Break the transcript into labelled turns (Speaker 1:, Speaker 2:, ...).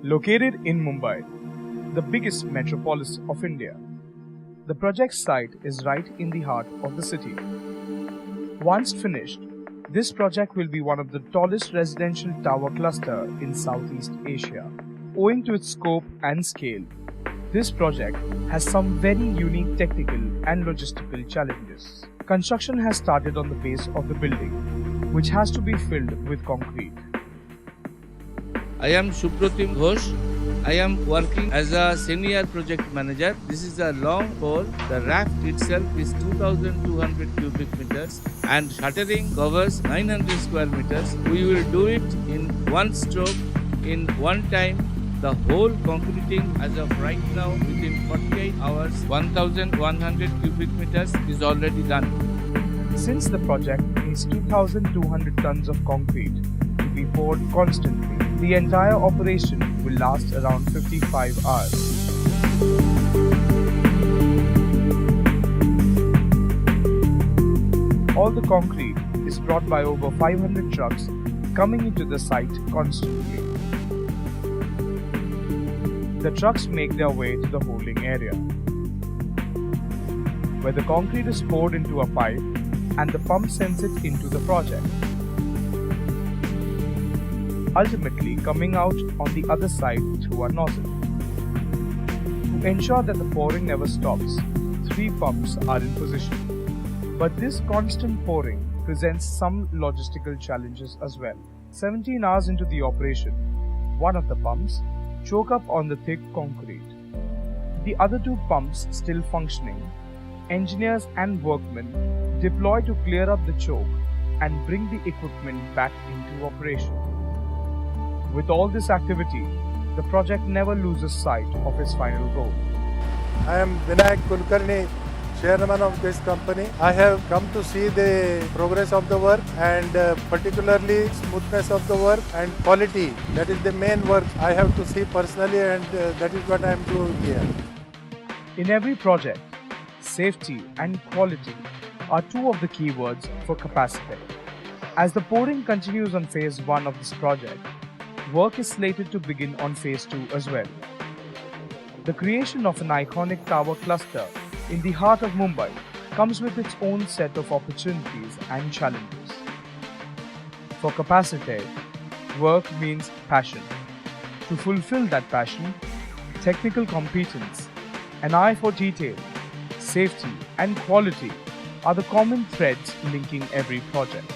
Speaker 1: Located in Mumbai, the biggest metropolis of India, the project site is right in the heart of the city. Once finished, this project will be one of the tallest residential tower cluster in Southeast Asia. Owing to its scope and scale, this project has some very unique technical and logistical challenges. Construction has started on the base of the building, which has to be filled with concrete.
Speaker 2: I am Supratim Ghosh. I am working as a senior project manager. This is a long pole. The raft itself is 2,200 cubic meters and shuttering covers 900 square meters. We will do it in one stroke, in one time. The whole concreting as of right now within 48 hours, 1,100 cubic meters is already done.
Speaker 1: Since the project needs 2,200 tons of concrete to be poured constantly, the entire operation will last around 55 hours. All the concrete is brought by over 500 trucks coming into the site constantly. The trucks make their way to the holding area, where the concrete is poured into a pipe and the pump sends it into the project, ultimately coming out on the other side through a nozzle. To ensure that the pouring never stops, 3 pumps are in position. But this constant pouring presents some logistical challenges as well. 17 hours into the operation, one of the pumps choke up on the thick concrete. The other 2 pumps still functioning, engineers and workmen deploy to clear up the choke and bring the equipment back into operation. With all this activity, the project never loses sight of its final goal.
Speaker 3: I am Vinayak Kulkarni, chairman of this company. I have come to see the progress of the work and particularly smoothness of the work and quality. That is the main work I have to see personally, and that is what I am doing here.
Speaker 1: In every project, safety and quality are 2 of the key words for Capacite. As the pouring continues on phase 1 of this project, work is slated to begin on phase 2 as well. The creation of an iconic tower cluster in the heart of Mumbai comes with its own set of opportunities and challenges. For Capacite, work means passion. To fulfill that passion, technical competence, an eye for detail, safety and quality are the common threads linking every project.